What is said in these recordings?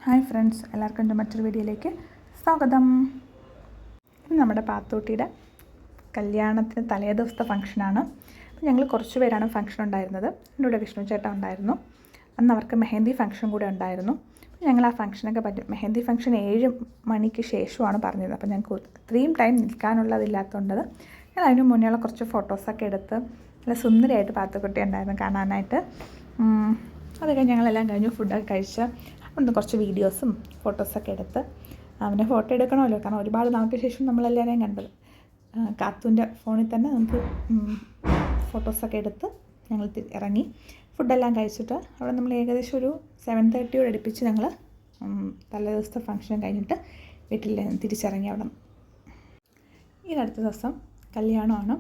Hi friends, എല്ലാവർക്കും എൻ്റെ മറ്റൊരു വീഡിയോയിലേക്ക് സ്വാഗതം. ഇത് നമ്മുടെ പാത്തൂട്ടിയുടെ കല്യാണത്തിന് തലേ ദിവസത്തെ ഫംഗ്ഷനാണ്. അപ്പോൾ ഞങ്ങൾ കുറച്ച് പേരാണ് ഫംഗ്ഷൻ ഉണ്ടായിരുന്നത്. എൻ്റെ കൂടെ വിഷ്ണു ചേട്ടൻ ഉണ്ടായിരുന്നു. അന്ന് അവർക്ക് മെഹന്തി ഫംഗ്ഷൻ കൂടെ ഉണ്ടായിരുന്നു. അപ്പോൾ ഞങ്ങൾ ആ ഫംഗ്ഷനൊക്കെ പറ്റി മെഹന്തി ഫംഗ്ഷൻ 7 മണിക്ക് ശേഷമാണ് പറഞ്ഞത്. അപ്പോൾ ഞങ്ങൾക്ക് ഇത്രയും ടൈം നിൽക്കാനുള്ളതില്ലാത്തതുകൊണ്ട് ഞാൻ അതിന് മുന്നേയുള്ള കുറച്ച് ഫോട്ടോസൊക്കെ എടുത്ത് നല്ല സുന്ദരിയായിട്ട് പാത്തുക്കുട്ടി ഉണ്ടായിരുന്നു കാണാനായിട്ട്. അത് കഴിഞ്ഞ് ഞങ്ങളെല്ലാം കഴിഞ്ഞു, ഫുഡൊക്കെ കഴിച്ച് ഒന്ന് കുറച്ച് വീഡിയോസും ഫോട്ടോസൊക്കെ എടുത്ത് അവനെ ഫോട്ടോ എടുക്കണമല്ലോ, കാരണം ഒരുപാട് നാൾക്ക് ശേഷം നമ്മളെല്ലാവരെയും കണ്ടത്. കാത്തുവിൻ്റെ ഫോണിൽ തന്നെ നമുക്ക് ഫോട്ടോസൊക്കെ എടുത്ത് ഞങ്ങൾ ഇറങ്ങി. ഫുഡെല്ലാം കഴിച്ചിട്ട് അവിടെ നമ്മൾ ഏകദേശം ഒരു 7:30 അടുപ്പിച്ച് ഞങ്ങൾ തലേ ദിവസത്തെ ഫംഗ്ഷൻ കഴിഞ്ഞിട്ട് വീട്ടിൽ തിരിച്ചിറങ്ങി. അവിടെ ഈ അടുത്ത ദിവസം കല്യാണമാണ്.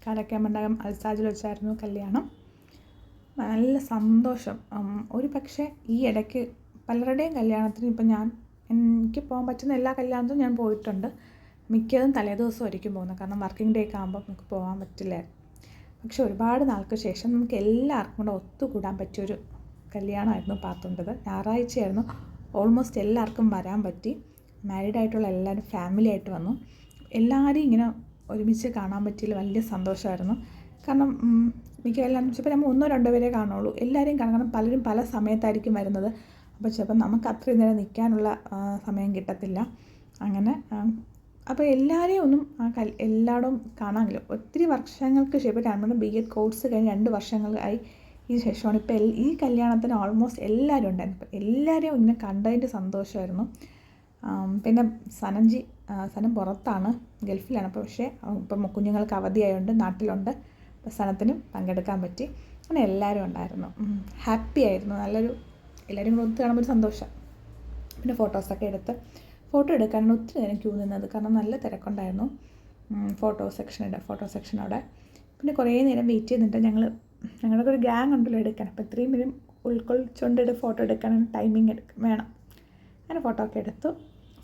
കാരക്കാമണ്ഡപം അൽസാജിൽ വെച്ചായിരുന്നു കല്യാണം. നല്ല സന്തോഷം. ഒരു പക്ഷേ ഈ ഇടയ്ക്ക് പലരുടെയും കല്യാണത്തിന് ഇപ്പം എനിക്ക് പോകാൻ പറ്റുന്ന എല്ലാ കല്യാണത്തിനും ഞാൻ പോയിട്ടുണ്ട്. മിക്കതും തലേ ദിവസമായിരിക്കും പോകുന്നത്, കാരണം വർക്കിംഗ് ഡേ ഒക്കെ ആകുമ്പോൾ നമുക്ക് പോകാൻ പറ്റില്ലായിരുന്നു. പക്ഷെ ഒരുപാട് നാൾക്ക് ശേഷം നമുക്ക് എല്ലാവർക്കും കൂടെ ഒത്തുകൂടാൻ പറ്റിയൊരു കല്യാണമായിരുന്നു പാത്തുണ്ടത്. ഞായറാഴ്ചയായിരുന്നു. ഓൾമോസ്റ്റ് എല്ലാവർക്കും വരാൻ പറ്റി. മാരീഡ് ആയിട്ടുള്ള എല്ലാവരും ഫാമിലി ആയിട്ട് വന്നു. എല്ലാവരെയും ഇങ്ങനെ ഒരുമിച്ച് കാണാൻ പറ്റിയതിൽ വലിയ സന്തോഷമായിരുന്നു. കാരണം മിക്ക എല്ലാവരും ചിലപ്പോൾ നമ്മൾ 1-2 പേരെ കാണുള്ളൂ. എല്ലാവരെയും കാണാൻ, കാരണം പലരും പല സമയത്തായിരിക്കും വരുന്നത്. അപ്പോൾ ചിലപ്പോൾ നമുക്ക് അത്രയും നേരം നിൽക്കാനുള്ള സമയം കിട്ടത്തില്ല. അങ്ങനെ അപ്പോൾ എല്ലാവരെയും ഒന്നും എല്ലായിടവും കാണാമെങ്കിലും ഒത്തിരി വർഷങ്ങൾക്ക് ശേഷം നമ്മുടെ BEd കോഴ്സ് കഴിഞ്ഞ് 2 വർഷങ്ങളായി ഈ ശേഷമാണ് ഇപ്പോൾ ഈ കല്യാണത്തിന് ഓൾമോസ്റ്റ് എല്ലാവരും ഉണ്ടായിരുന്നു. അപ്പോൾ എല്ലാവരെയും ഇങ്ങനെ കണ്ടതിൻ്റെ സന്തോഷമായിരുന്നു. പിന്നെ സനം പുറത്താണ്, ഗൾഫിലാണ്. അപ്പോൾ പക്ഷേ ഇപ്പം കുഞ്ഞുങ്ങൾക്ക് അവധിയായതുകൊണ്ട് നാട്ടിലുണ്ട്. അപ്പോൾ സനത്തിനും പങ്കെടുക്കാൻ പറ്റി. അങ്ങനെ എല്ലാവരും ഉണ്ടായിരുന്നു. ഹാപ്പി ആയിരുന്നു. എല്ലാവരും കൂടെ ഒത്ത് കാണുമ്പോൾ ഒരു സന്തോഷം. പിന്നെ ഫോട്ടോസൊക്കെ എടുത്ത് ഫോട്ടോ എടുക്കാനാണ് ഒത്തിരി നേരം ക്യൂ നിന്നത്, കാരണം നല്ല തിരക്കുണ്ടായിരുന്നു ഫോട്ടോ സെക്ഷൻ അവിടെ. പിന്നെ കുറേ നേരം വെയിറ്റ് ചെയ്തിട്ട് ഞങ്ങളുടെ ഒരു ഗ്യാങ് ഉണ്ടല്ലോ എടുക്കാൻ. അപ്പോൾ ഇത്രയും പേരും ഉൾക്കൊള്ളിച്ചുകൊണ്ട് ഫോട്ടോ എടുക്കാനാണ് ടൈമിങ് വേണം. അങ്ങനെ ഫോട്ടോ ഒക്കെ എടുത്തു.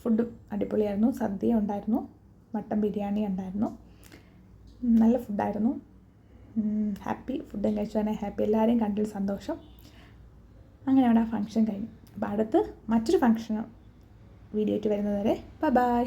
ഫുഡും അടിപൊളിയായിരുന്നു. സദ്യ ഉണ്ടായിരുന്നു, മട്ടൻ ബിരിയാണി ഉണ്ടായിരുന്നു. നല്ല ഫുഡായിരുന്നു. ഹാപ്പി. ഫുഡും കഴിച്ചു തന്നെ ഹാപ്പി. എല്ലാവരെയും കണ്ടതിൽ സന്തോഷം. അങ്ങനെ അവിടെ ആ ഫംഗ്ഷൻ കഴിഞ്ഞു. അപ്പോൾ അടുത്ത് മറ്റൊരു ഫംഗ്ഷൻ വീഡിയോ ആയിട്ട് വരുന്നത് വരെ ബൈ.